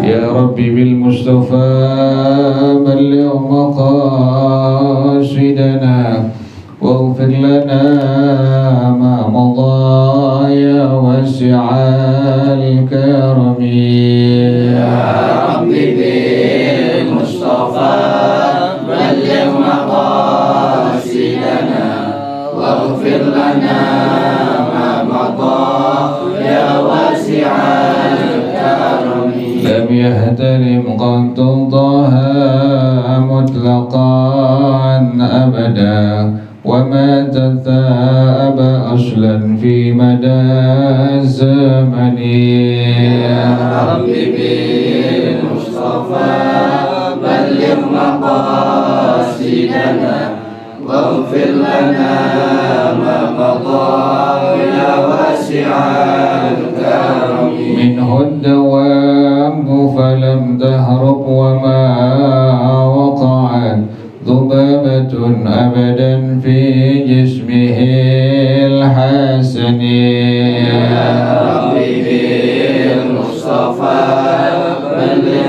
يا ربي بالمصطفى بلغ مقاصدنا واغفر لنا ما مضى يا واسع الكرم يا ربي بالمصطفى بلغ مقاصدنا واغفر لنا ما مضى يا واسع الكرم لم يهتلم قط طه مطلقا أبدا وما تثاءب أصلا في مدى الزمن يا ربي بالمصطفى بلغ مقاصدنا واغفر لنا ما مضى يا واسع الكرم منه الدوام فلم تهرب وما وقعت ذبابة أبدا في جسمه الحسن يا ربي بالمصطفى بلغ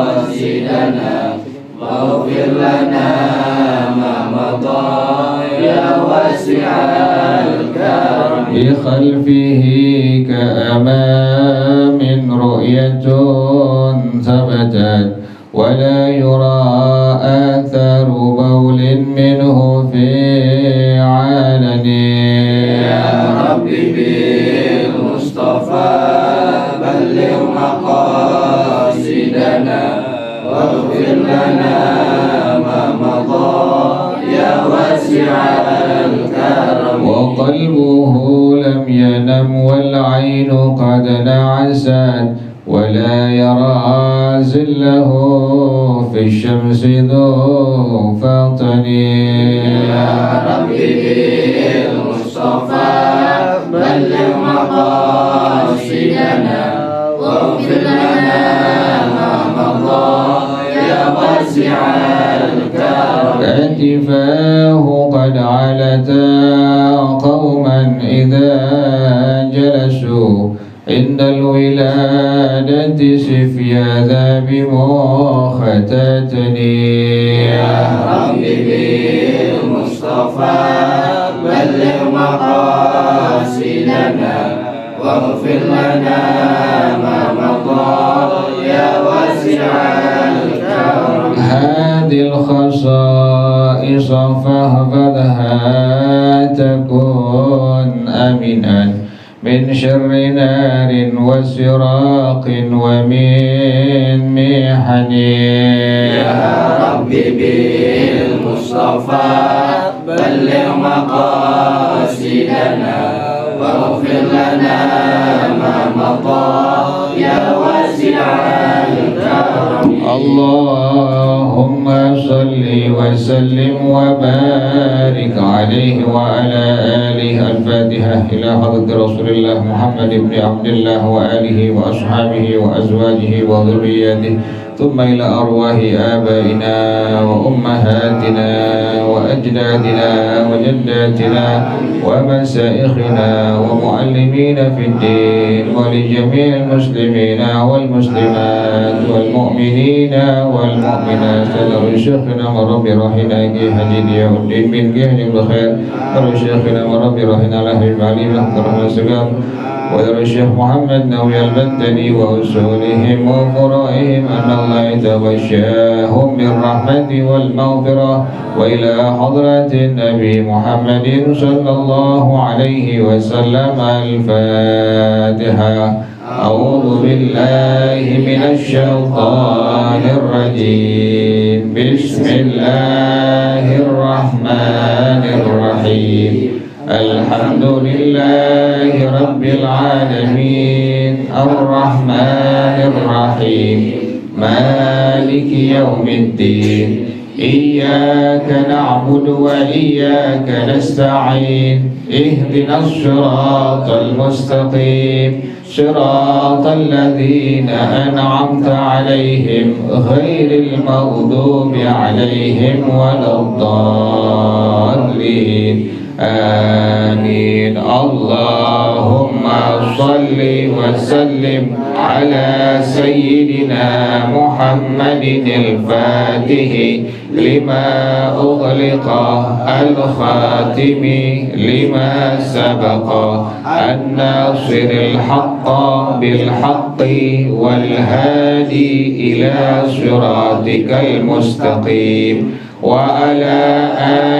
مقاصدنا واغفر لنا ما مضى يا واسع الكرم بخلفه كأمام رؤية ثبتت ولا يرى آثار بول منه في علن يا ربي بالمصطفى بلغ مقاصدنا واغفر لنا ما مضى يا واسع الكرم وقلبه لم ينم والعين قد نعست ولا يرى زله في الشمس ذو فطن يا ربي بالمصطفى بلغ مقاصدنا واغفر لنا ما مضى يا واسع الكرم كتفاه قد علتا قوما إذا جلسوا عند الولادة سفيا ذا بمختتني يا ربي بالمصطفى بلغ مقاصدنا واغفر لنا ما مضى يا واسع الكرم هذه الخصائص فاحفظها تكون آمنا من شر نار وسراق ومن محن يا ربي بالمصطفى بلغ مقاصدنا واغفر لنا ما مضى يا واسع الكرم اللهم صل وسلم وبارك عليه وعلى آله. الفاتحة إلى حضرة رسول الله محمد بن عبد الله وآله وأصحابه وأزواجه وذرياته ثم إلى أرواح آبائنا وأمهاتنا وأجدادنا وجداتنا ومشايخنا ومعلمين في الدين ولجميع المسلمين والمسلمات والمؤمنين والمؤمنات سلام شيخنا ورب رحنا كي حديد يا الدين من كهن بخير ورب شيخنا ورب رحنا له المعلم رحمة سقام ويرى الشيخ محمد نوي البدني وأصولهم وفرائهم أن الله يتغشاهم بالرحمة والمغفرة وإلى حضرة النبي محمد صلى الله عليه وسلم. الفاتحة. أعوذ بالله من الشيطان الرجيم. بسم الله الرحمن الرحيم. الحمد لله رب العالمين الرحمن الرحيم مالك يوم الدين إياك نعبد وإياك نستعين اهدنا الصراط المستقيم صراط الذين أنعمت عليهم غير المغضوب عليهم ولا الضالين آمين. اللهم صل وسلم على سيدنا محمد الفاتح لما أغلق الخاتم لما سبق الناصر الحق بالحق والهادي إلى صراطك المستقيم وعلى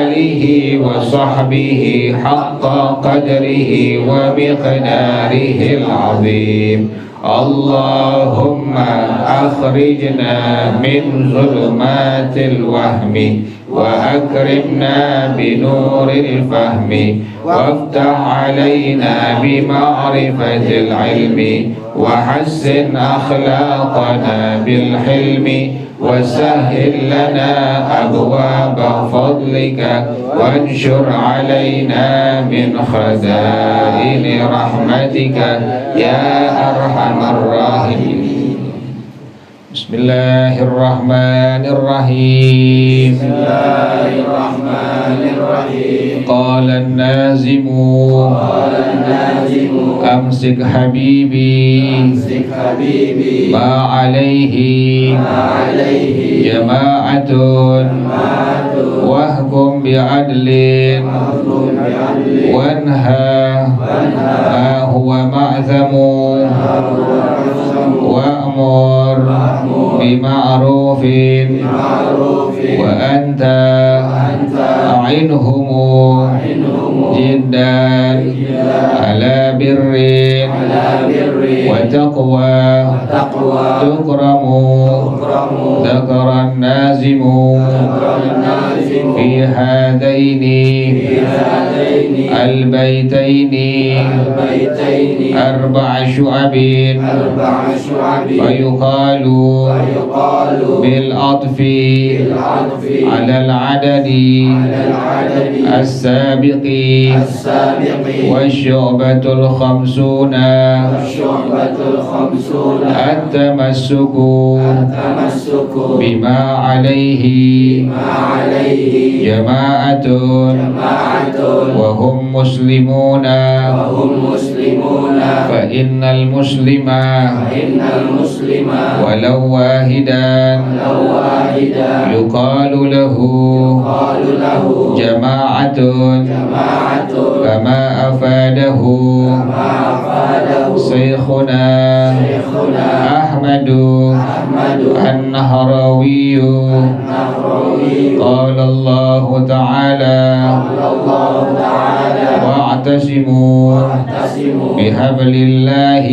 آله وصحبه حق قدره ومقداره العظيم. اللهم أخرجنا من ظلمات الوهم وأكرمنا بنور الفهم وافتح علينا بمعرفة العلم وحسن أخلاقنا بالحلم وسهل لنا أبواب فضلك وانشر علينا من خزائن رحمتك يا أرحم الراحمين. بسم الله الرحمن الرحيم. بسم الله الرحمن الرحيم. قال النازم أمسك حبيبي ما عليه جماعة واحكم بعدل وانهى ما هو معثم وأمر بمعروف وأنت أعنهم جدا على بر وتقوى تكرم. ذكر النازم في هذين البيتين 4 شعب فيقال بالعطف على العدد السابق والشعبة الخمسون التمسك بما عليه جماعة وهم مسلمون فإن المسلم ولو واحدا يقال له جماعة كما أفاده شيخنا أحمد النهروي. قال الله تعالى واعتصموا بحبل الله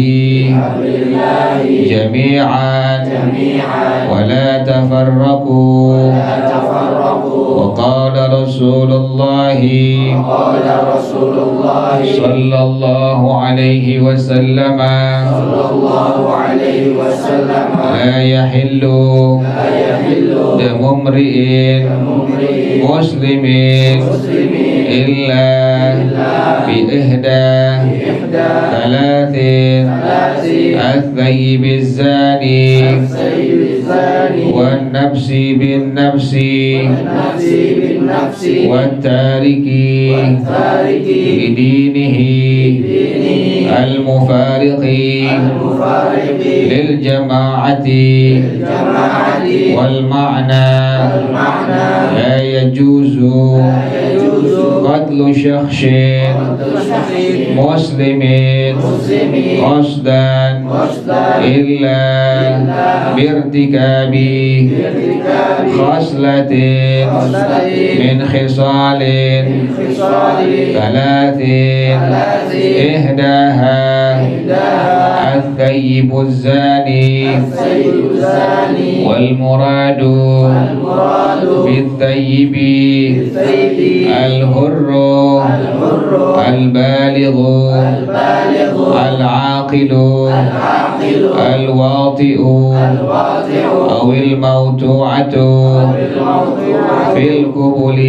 جميعا ولا تفرقوا. وقال رسول الله صلى الله عليه وسلم لا يحل دم امرئ مسلم إلا بإحدى 3 الثيب الزاني والنفس بالنفس والتارك لدينه المفارق للجماعة والمعنى لا يجوز قتل شخص مسلم قصدا إلا بارتكاب خصلة من خصال 3 إحداها الثيب الزاني والمراد بالثيب الحر البالغ العاقل الواطئ أو الموتوعة في القبل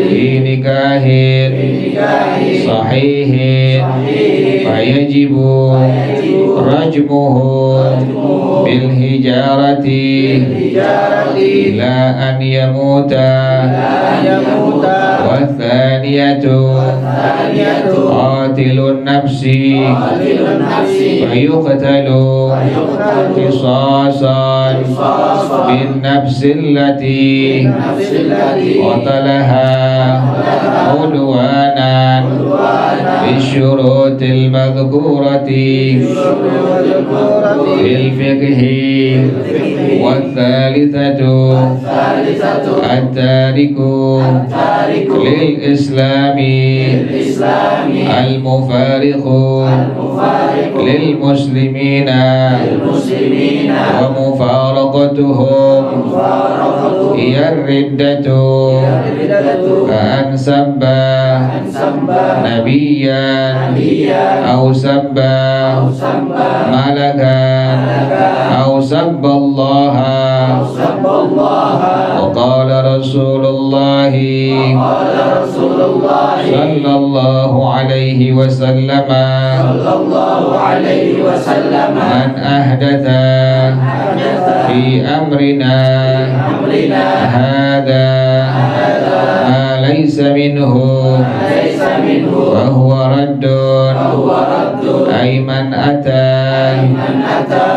في نكاح صحيح فيجب رجمه بالحجارة إلى أن يموت والثانية قاتل النفس فيقتل قصاصا بالنفس التي قتلها عدوانا بالشروط المذكورة في الفقه. والثالثة التارك للإسلام المفارق للمسلمين ومفارقتهم هي الردة كأن سب نبيا أو سب ملكا أو سب الله. وقال رسول الله صلى الله عليه وسلم من أحدث في أمرنا هذا ما ليس منه فهو رد. أي من أتى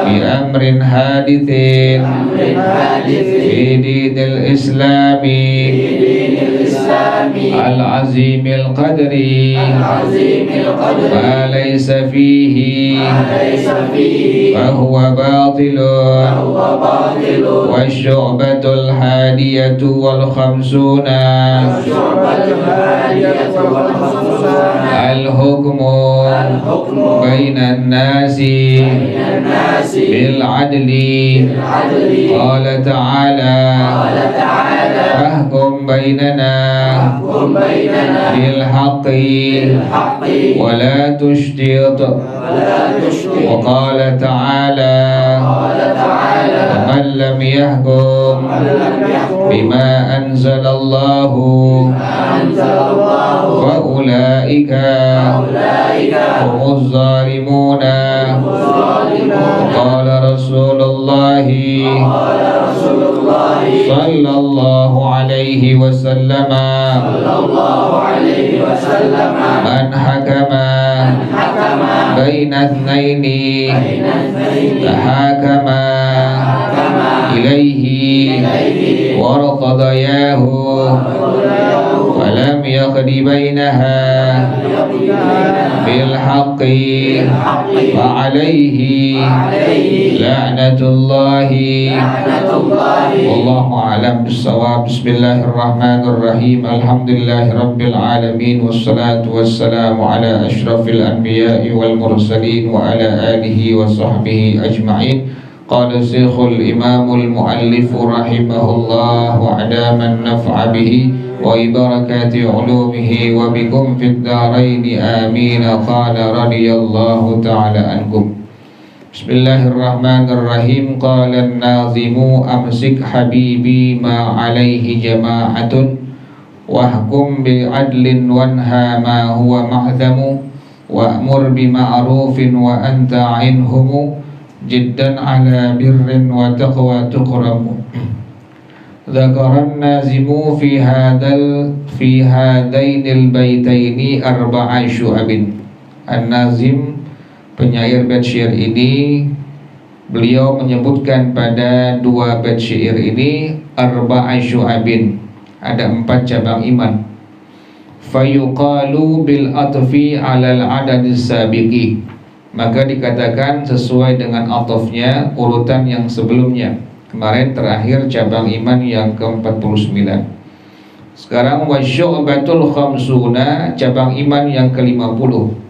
بأمر حادث في دين الإسلام العظيم القدر ما ليس فيه فهو باطل. والشعبة الحادية والخمسون الحكم بين الناس بالعدل. قال تعالى فاحكم بيننا بالحق ولا تشطط. وقال تعالى ومن لم يحكم بما أنزل الله فأولئك هم الظالمون. قال رسول الله صلى الله عليه وسلم من حكم بين اثنين تحاكم إليه وارتضياه فلم يقض بينها بالحق فعليه لعنة الله. والله أعلم بالصواب. بسم الله الرحمن الرحيم. الحمد لله رب العالمين والصلاة والسلام على أشرف الأنبياء والمرسلين وعلى آله وصحبه أجمعين. قال شيخ الإمام المؤلف رحمه الله وأدام النفع به وبركات علومه وبكم في الدارين آمين. قال رضي الله تعالى عنكم. بسم الله الرحمن الرحيم. قال الناظم أمسك حبيبي ما عليه جماعة واحكم بعدل وانهى ما هو معثم وأمر بمعروف وأنت عنهم جدا على بر وتقوى تكرم. ذكر النازم في هذين البيتين أربع شعب. النازم penyair bait syair ini, beliau menyebutkan pada dua bait syair ini arba'a syu'abin, ada 4 cabang iman. Fayuqalu bil atfi 'alal 'adadis sabiqi, maka dikatakan sesuai dengan atofnya urutan yang sebelumnya. Kemarin terakhir cabang iman yang ke-49. Sekarang wasyu'batul khamsuna, cabang iman yang ke-50.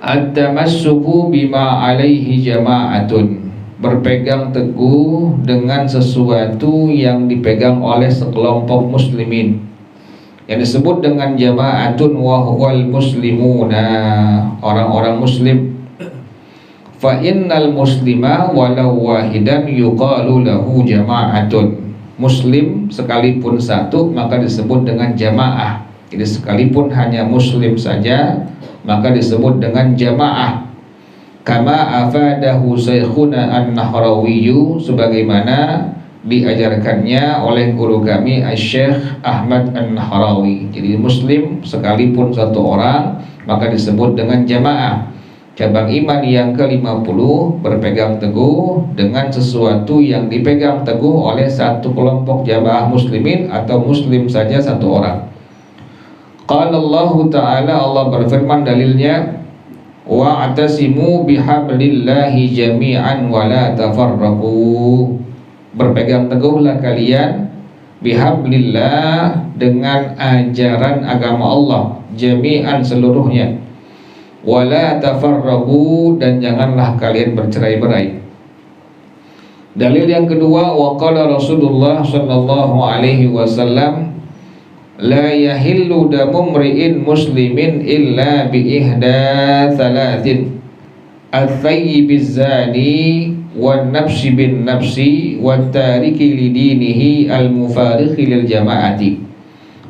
At-tamassuku bima alaihi jama'atun, berpegang teguh dengan sesuatu yang dipegang oleh sekelompok muslimin, yang disebut dengan jama'atun wa huwal muslimuna, orang-orang muslim. Fa innal muslima walau wahidan yuqalu lahu jama'atun, muslim sekalipun satu maka disebut dengan jamaah. Jadi sekalipun hanya muslim saja maka disebut dengan jamaah. Kama afadahu syekhuna an-Nahrawiyyu, sebagaimana diajarkannya oleh guru kami Syekh Ahmad An-Nahrawi. Jadi muslim sekalipun satu orang maka disebut dengan jamaah. Cabang iman yang ke-50 berpegang teguh dengan sesuatu yang dipegang teguh oleh satu kelompok jamaah muslimin atau muslim saja satu orang. Qala Allah Ta'ala, Allah berfirman dalilnya, wa'tasimu bihablillahi jami'an wa la tafarraqu. Berpegang teguhlah kalian bihablillah, dengan ajaran agama Allah, jami'an seluruhnya, wala tafarraqu, dan janganlah kalian bercerai-berai. Dalil yang kedua, waqala Rasulullah sallallahu alaihi wasallam, la yahillu damu mri'in muslimin illa bi ihda thalathin, al-thayyibiz zani wan nafsi bin nafsi wat tariki lidinihi al-mufariqi lil jama'ati.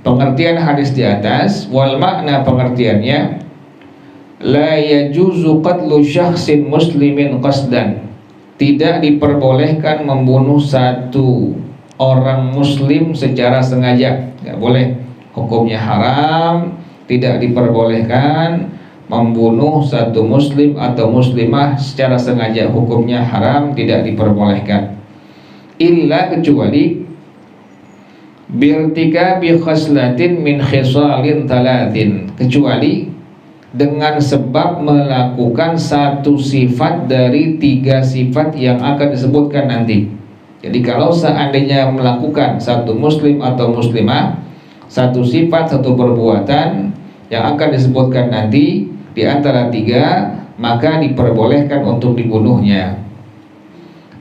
Pengertian hadis di atas, wal makna pengertiannya, la yajuzu qatlu syakhsin muslimin qasdan, tidak diperbolehkan membunuh satu orang muslim secara sengaja, nggak boleh, hukumnya haram, tidak diperbolehkan membunuh satu muslim atau muslimah secara sengaja, hukumnya haram, tidak diperbolehkan. Illa, kecuali birtikabi khaslatin min khisalin talatin, kecuali dengan sebab melakukan satu sifat dari 3 sifat yang akan disebutkan nanti. Jadi kalau seandainya melakukan satu muslim atau muslimah satu sifat, satu perbuatan yang akan disebutkan nanti di antara 3, maka diperbolehkan untuk dibunuhnya.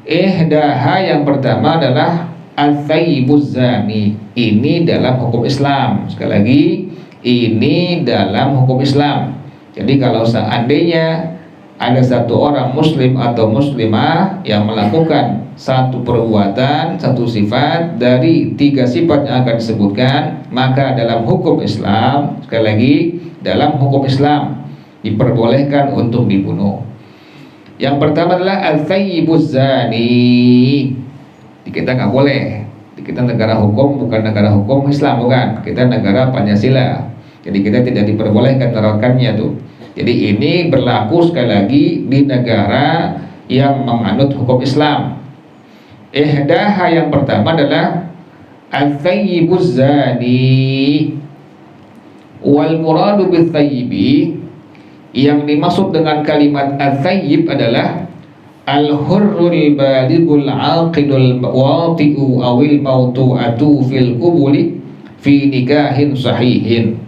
Ihdaha, yang pertama adalah al-thayyibuz zani. Ini dalam hukum Islam. Sekali lagi, ini dalam hukum Islam. Jadi kalau seandainya ada satu orang muslim atau muslimah yang melakukan satu perbuatan, satu sifat dari 3 sifat yang akan disebutkan, maka dalam hukum Islam, sekali lagi, dalam hukum Islam diperbolehkan untuk dibunuh. Yang pertama adalah al-thayyibuz zani. Di kita nggak boleh. Di kita negara hukum, bukan negara hukum Islam, bukan. Kita negara Pancasila. Jadi kita tidak diperbolehkan menerapkannya tuh. Jadi ini berlaku sekali lagi di negara yang menganut hukum Islam. Ihdaha, yang pertama adalah al-thayyibuz zani. Wal muradu bil thayyibi, yang dimaksud dengan kalimat al-thayyib adalah al-hurrul balighul aqidul wati'u awil mautu'atu fil qubuli fi nikahin sahihin.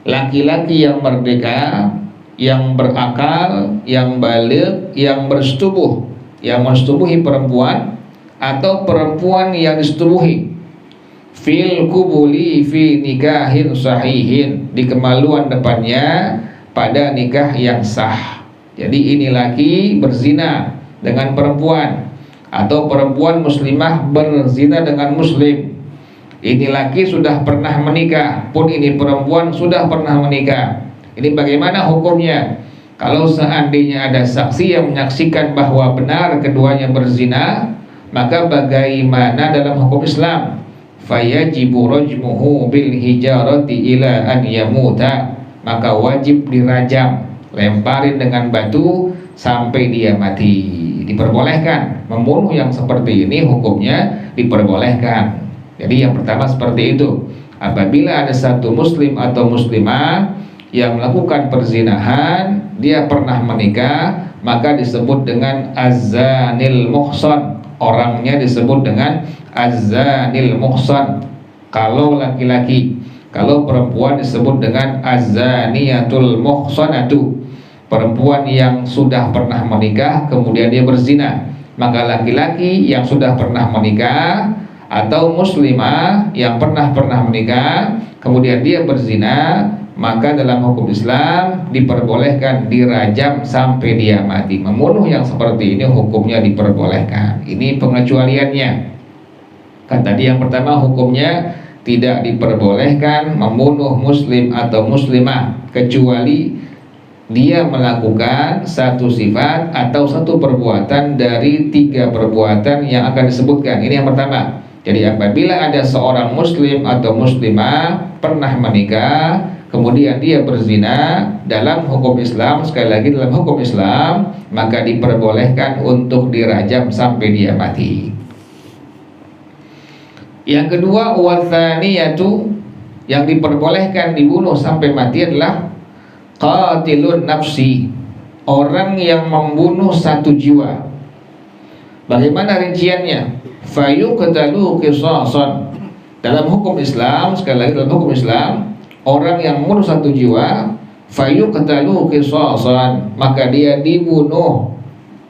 Laki-laki yang merdeka, yang berakal, yang baligh, yang bersetubuh, yang mensetubuhi perempuan atau perempuan yang disetubuhi, fil qubuli fi nikahin sahihin, di kemaluan depannya pada nikah yang sah. Jadi ini laki berzina dengan perempuan atau perempuan muslimah berzina dengan muslim. Ini laki sudah pernah menikah, pun ini perempuan sudah pernah menikah. Ini bagaimana hukumnya? Kalau seandainya ada saksi yang menyaksikan bahwa benar keduanya berzina, maka bagaimana dalam hukum Islam? Fayajibu rajmuhu bil hijarati ila an yamuta, maka wajib dirajam, lemparin dengan batu sampai dia mati. Diperbolehkan membunuh yang seperti ini, hukumnya diperbolehkan. Jadi yang pertama seperti itu. Apabila ada satu muslim atau muslimah yang melakukan perzinahan, dia pernah menikah, maka disebut dengan az-zanil muhsan. Orangnya disebut dengan az-zanil muhsan kalau laki-laki. Kalau perempuan disebut dengan az-zaniyatul muhsanatu, perempuan yang sudah pernah menikah kemudian dia berzina. Maka laki-laki yang sudah pernah menikah atau muslimah yang pernah menikah kemudian dia berzina, maka dalam hukum Islam diperbolehkan dirajam sampai dia mati. Membunuh yang seperti ini hukumnya diperbolehkan. Ini pengecualiannya. Kan tadi yang pertama hukumnya tidak diperbolehkan membunuh muslim atau muslimah kecuali dia melakukan satu sifat atau satu perbuatan dari 3 perbuatan yang akan disebutkan. Ini yang pertama. Jadi apabila ada seorang muslim atau muslimah pernah menikah, kemudian dia berzina, dalam hukum Islam, sekali lagi dalam hukum Islam, maka diperbolehkan untuk dirajam sampai dia mati. Yang kedua, wathaniyatu, yang diperbolehkan dibunuh sampai mati adalah qatilun nafsi, orang yang membunuh satu jiwa. Bagaimana rinciannya? Fayuqtalu qisasan. Dalam hukum Islam, sekali lagi dalam hukum Islam, orang yang membunuh satu jiwa, fayuqtalu qisasan, maka dia dibunuh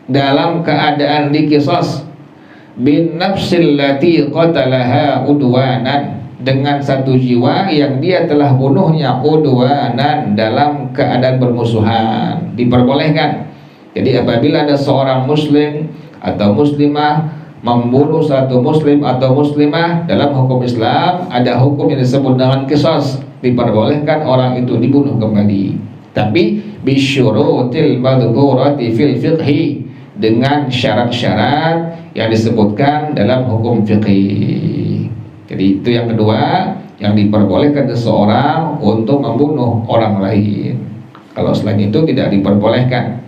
dalam keadaan diqisas bin nafsil lati qatalaha udwanan, dengan satu jiwa yang dia telah bunuhnya udwanan, dalam keadaan bermusuhan. Diperbolehkan. Jadi apabila ada seorang muslim atau muslimah membunuh satu muslim atau muslimah, dalam hukum Islam ada hukum yang disebut dengan qisas. Diperbolehkan orang itu dibunuh kembali, tapi bisyurutil madhkurati fil fiqhi, dengan syarat-syarat yang disebutkan dalam hukum fiqih. Jadi itu yang kedua, yang diperbolehkan seseorang untuk membunuh orang lain. Kalau selain itu tidak diperbolehkan.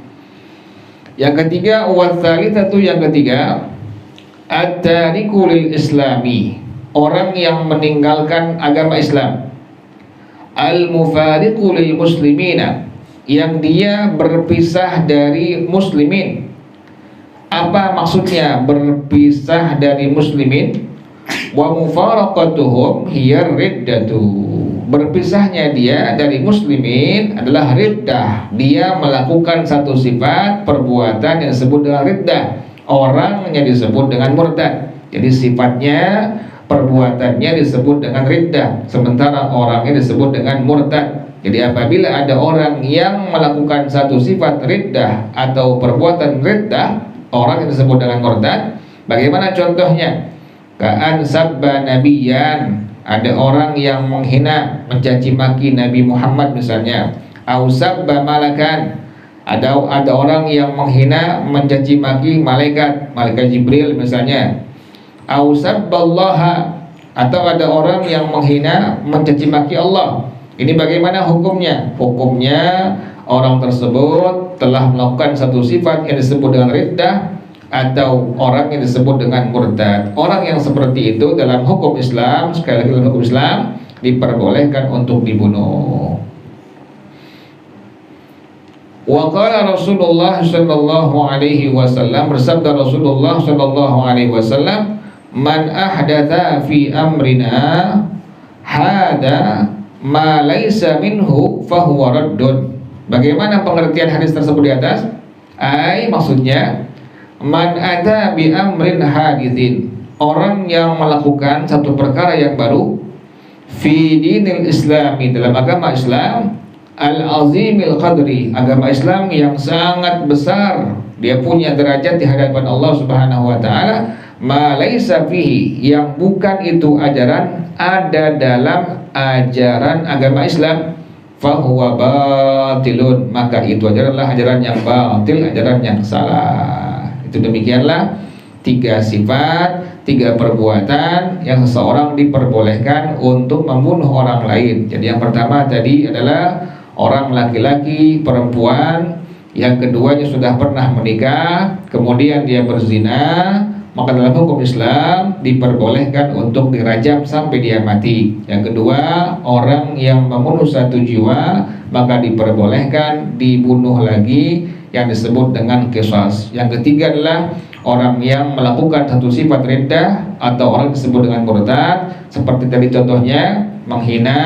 Yang ketiga, watsalitsatu, yang ketiga, at-tariku lil islami, orang yang meninggalkan agama Islam. Al-mufariqu lil muslimina, yang dia berpisah dari muslimin. Apa maksudnya berpisah dari muslimin? Wa mufaraqatuhum hiya riddatu, berpisahnya dia dari muslimin adalah riddah. Dia melakukan satu sifat perbuatan yang disebut dengan riddah, orangnya disebut dengan murtad. Jadi sifatnya, perbuatannya disebut dengan riddah, sementara orangnya disebut dengan murtad. Jadi apabila ada orang yang melakukan satu sifat riddah atau perbuatan riddah, orang yang disebut dengan murtad. Bagaimana contohnya? Ka'an sabba nabiyan, ada orang yang menghina, mencaci maki Nabi Muhammad misalnya. Au sabba malakan, ada orang yang menghina, mencaci maki malaikat Jibril misalnya. Au sabballaha, atau ada orang yang menghina, mencaci maki Allah. Ini bagaimana hukumnya? Hukumnya orang tersebut telah melakukan satu sifat yang disebut dengan riddah, atau orang yang disebut dengan murtad. Orang yang seperti itu dalam hukum Islam, sekali lagi dalam hukum Islam, diperbolehkan untuk dibunuh. Wa qala Rasulullah sallallahu alaihi wasallam, bersabda Rasulullah sallallahu alaihi wasallam, man ahdatha fi amrina hada ma laisa minhu fahuwa raddun. Bagaimana pengertian hadis tersebut di atas? Maksudnya, man ada bi amrin hadithin, orang yang melakukan satu perkara yang baru, fi dinil islami, dalam agama Islam, al-azimil qadri, agama Islam yang sangat besar, dia punya derajat di hadapan Allah Subhanahu wa taala, ma laisa fihi, yang bukan itu ajaran ada dalam ajaran agama Islam, fahuwa batilun, maka itu adalah ajaran yang batil, ajaran yang salah. Itu demikianlah 3 sifat, 3 perbuatan yang seseorang diperbolehkan untuk membunuh orang lain. Jadi yang pertama tadi adalah orang laki-laki, perempuan. Yang keduanya sudah pernah menikah, kemudian dia berzina, maka dalam hukum Islam diperbolehkan untuk dirajam sampai dia mati. Yang kedua, orang yang membunuh satu jiwa, maka diperbolehkan dibunuh lagi, yang disebut dengan qisas. Yang ketiga adalah orang yang melakukan satu sifat riddah atau orang disebut dengan murtad, seperti tadi contohnya menghina,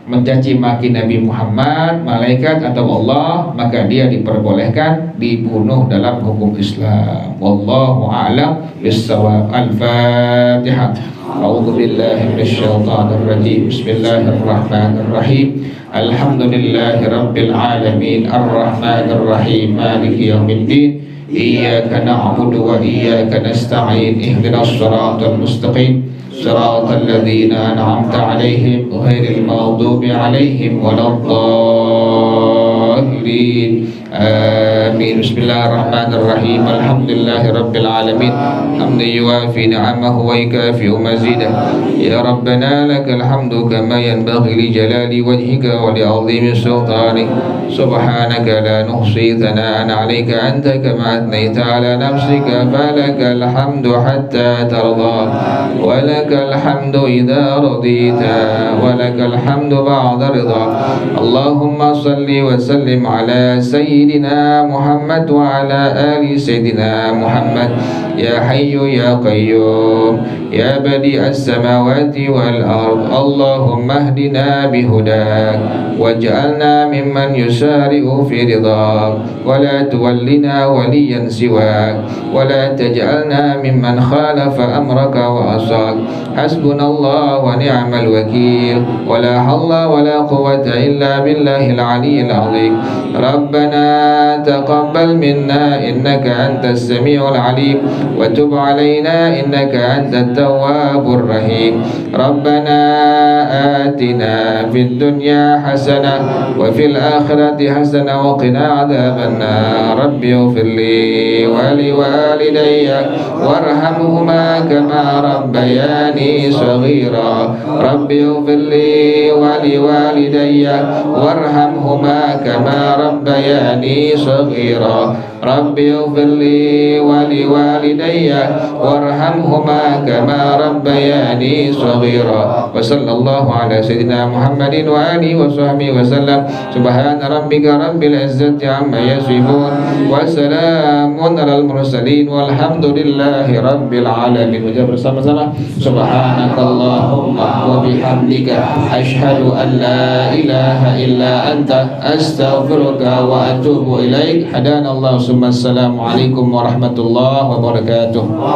mencaci maki Nabi Muhammad, malaikat atau Allah, maka dia diperbolehkan dibunuh dalam hukum Islam. Wallahu a'lam bissawab. Al-Fatihah. A'udzu billahi minasyaitonir rajim. Bismillahirrahmanirrahim. Alhamdulillahi rabbil alamin, arrahmanir rahim, maliki yaumiddin. Iyyaka na'budu wa iyyaka nasta'in. Ihdinas siratal mustaqim, siratal ladzina an'amta 'alaihim ghairil maghdubi 'alaihim waladdallin. الضالين آمين. بسم الله الرحمن الرحيم. الحمد لله رب العالمين حمدا يوافي نعمه ويكافئ مزيده. يا ربنا لك الحمد كما ينبغي لجلال وجهك ولعظيم سلطانك. سبحانك لا نحصي ثناء عليك أنت كما أثنيت على نفسك. فلك الحمد حتى ترضى ولك الحمد إذا رضيت ولك الحمد بعد رضا. اللهم صل وسلم على سيدنا محمد وعلى آل سيدنا محمد. يا حي يا قيوم يا بديع السماوات والأرض اللهم اهدنا بهداك واجعلنا ممن يسارع في رضاك ولا تولنا وليا سواك ولا تجعلنا ممن خالف أمرك وعصاك. حسبنا الله ونعم الوكيل ولا حول ولا قوة إلا بالله العلي العظيم. ربنا تقبل منا إنك أنت السميع العليم وتب علينا إنك أنت التواب الرحيم. ربنا آتنا في الدنيا حسنة وفي الآخرة حسنة وقنا عذاب النار. رب اغفر لي ولوالدي وارحمهما كما ربياني صغيرا. رب اغفر لي ولوالدي وارحمهما كما ربياني صغيرا. رب اغفر لي ولوالدي وارحمهما كما ربياني صغيرا. وصلى الله على سيدنا محمد وآله وصحبه وسلم. سبحان ربك رب العزة عما يصفون وسلام على المرسلين والحمد لله رب العالمين. Ucap bersama-sama Subhanakallahumma wa bihamdika asyhadu an la ilaha illa anta astaghfiruka wa atubu ilaik. Hadanallahu. Assalamualaikum warahmatullahi wabarakatuh.